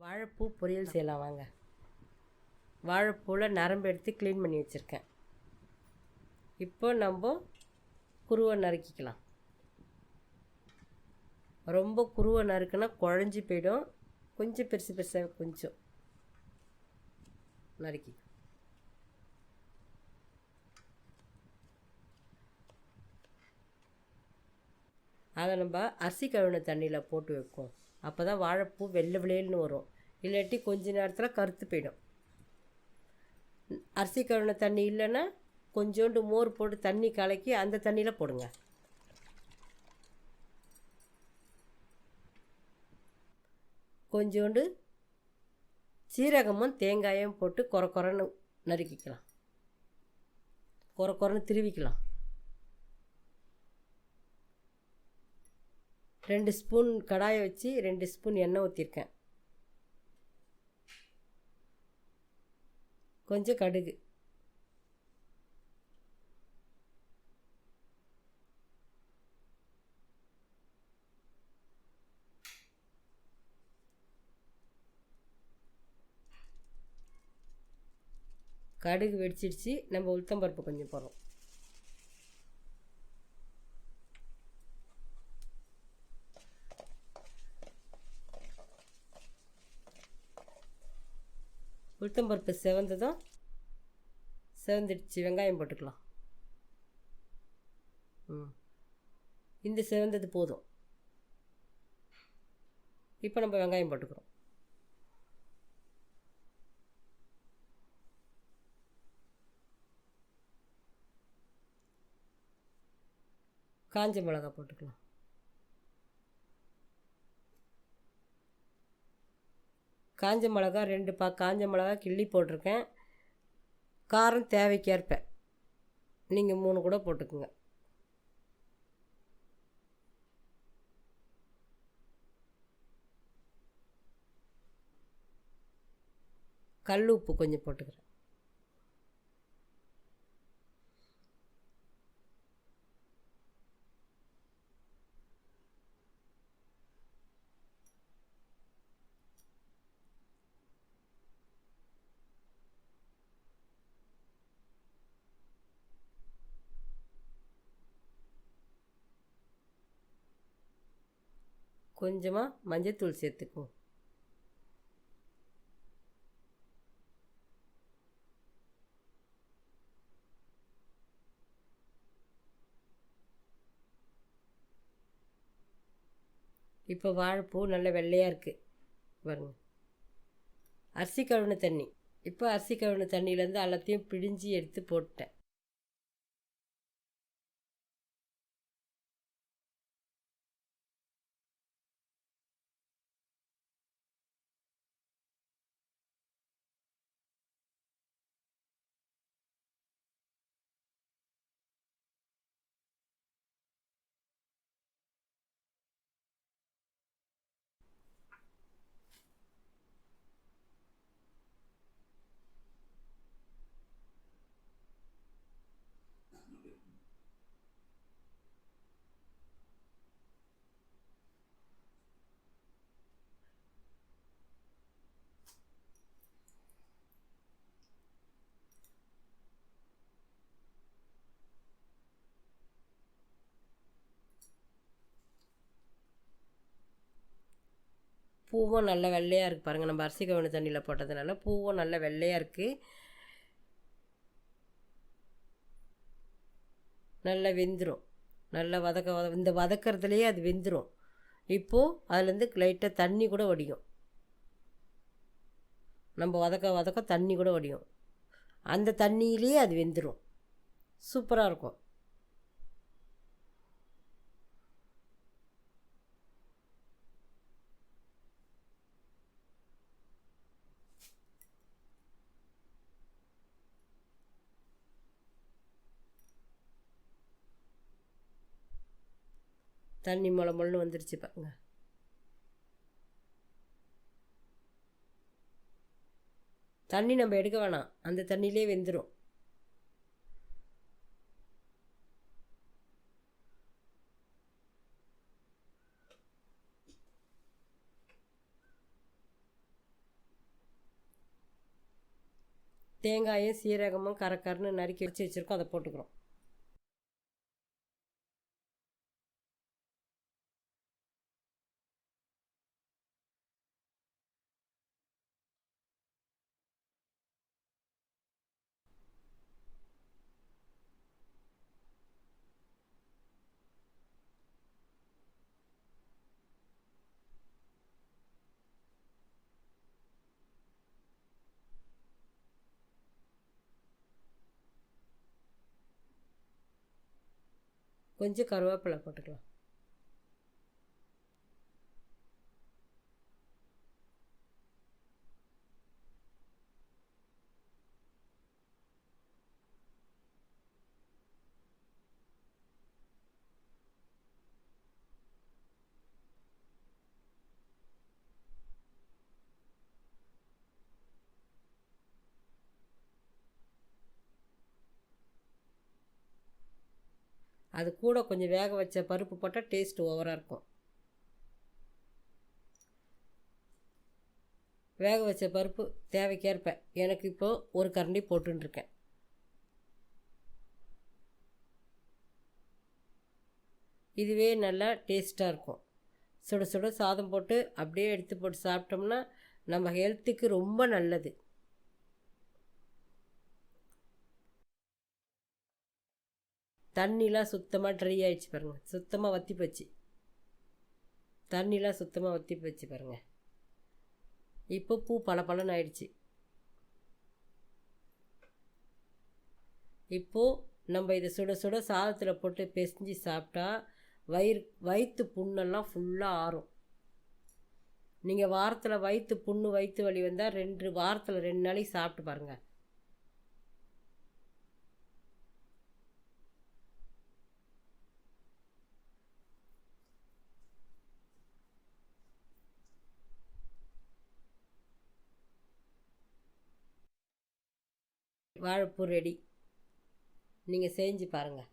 வாழைப்பூ பொரியல் செய்யலாம் வாங்க. வாழைப்பூவில் நரம்பு எடுத்து க்ளீன் பண்ணி வச்சுருக்கேன். இப்போ நம்ம குருவை நறுக்கிக்கலாம். ரொம்ப குருவை நறுக்குன்னா குழஞ்சி போயிடும். கொஞ்சம் பெருசு பெருசாக கொஞ்சம் நறுக்கி அதை நம்ம அரிசி கழுவின தண்ணியில் போட்டு வைப்போம். அப்போ தான் வாழைப்பூ வெள்ளை விளையல்னு வரும். இல்லாட்டி கொஞ்ச நேரத்தில் கருத்து போயிடும். அரிசி கழுவின தண்ணி இல்லைன்னா கொஞ்சோண்டு மோர் போட்டு தண்ணி கலக்கி அந்த தண்ணியில் போடுங்க. கொஞ்சோண்டு சீரகமும் தேங்காயும் போட்டு கொரன்னு நறுக்கிக்கலாம். கொரன்னு திருவிக்கலாம். 2 ஸ்பூன் கடாயை வச்சு 2 ஸ்பூன் எண்ணெய் ஊற்றிருக்கேன். கொஞ்சம் கடுகு, கடுகு வெடிச்சிடுச்சு. நம்ம உளுத்தம்பருப்பு கொஞ்சம் போடுறோம். உளுத்தம்பருப்பு செவந்துடுச்சு. வெங்காயம் போட்டுக்கலாம். இந்த செவந்தது போதும். இப்போ நம்ம வெங்காயம் போட்டுக்கிறோம். காஞ்ச மிளகா போட்டுக்கலாம். காஞ்ச மிளகா 2 காஞ்ச மிளகா கிள்ளி போட்டிருக்கேன். காரம் தேவைக்கேற்ப நீங்கள் 3 கூட போட்டுக்குங்க. கல் உப்பு கொஞ்சம் போட்டுக்கிறேன். கொஞ்சமாக மஞ்சத்தூள் சேர்த்துக்குவோம். இப்போ வாழைப்பூ நல்ல வெள்ளையாக இருக்குது பாருங்க. அரிசி கழுவின தண்ணி. இப்போ அரிசி கழுவின தண்ணியிலேருந்து எல்லாத்தையும் பிழிஞ்சி எடுத்து போட்டேன். பூவும் நல்ல வெள்ளையாக இருக்குது பாருங்கள். நம்ம அரிசி கழுவின தண்ணியில் போட்டதுனால பூவும் நல்ல வெள்ளையாக இருக்குது. நல்லா வெந்துடும். நல்லா இந்த வதக்கிறதுலையே அது வெந்துடும். இப்போது அதுலேருந்து லைட்டாக தண்ணி கூட வடியும். நம்ம வதக்க தண்ணி கூட வடியும். அந்த தண்ணியிலேயே அது வெந்துடும். சூப்பராக இருக்கும். தண்ணி மொளன்னு வந்துடுச்சு பாருங்க. தண்ணி நம்ம எடுக்க வேணாம், அந்த தண்ணியிலே வெந்துடும். தேங்காயும் சீரகமும் கரக்கரன்னு நறுக்கி வச்சுருக்கோம், அதை போட்டுக்கிறோம். கொஞ்சம் கருவேப்பிலை போட்டுக்கலாம். அது கூட கொஞ்சம் வேக வச்ச பருப்பு போட்டால் டேஸ்ட் ஓவராக இருக்கும். வேக வச்ச பருப்பு தேவைக்கேற்ப எனக்கு இப்போது ஒரு கரண்டி போட்டுருக்கேன். இதுவே நல்லா டேஸ்ட்டாக இருக்கும். சுட சுட சாதம் போட்டு அப்படியே எடுத்து போட்டு சாப்பிட்டோம்னா நம்ம ஹெல்த்துக்கு ரொம்ப நல்லது. தண்ணிலாம் சுத்தமாக ட்ரை ஆகிடுச்சு பாருங்கள், சுத்தமாக வற்றி போச்சு. தண்ணிலாம் சுத்தமாக வற்றி போச்சு பாருங்கள். இப்போ பூ பளபளன்னு ஆயிடுச்சு. இப்போது நம்ம இதை சுட சுட சாதத்தில் போட்டு பிசைஞ்சு சாப்பிட்டா வயிற்று புண்ணெல்லாம் ஃபுல்லாக ஆறும். நீங்கள் வாரத்தில் வயிற்று வலி வந்தால் வாரத்தில் 2 நாளைக்கு சாப்பிட்டு பாருங்கள். வாழைப்பூ ரெடி. நீங்கள் செஞ்சு பாருங்கள்.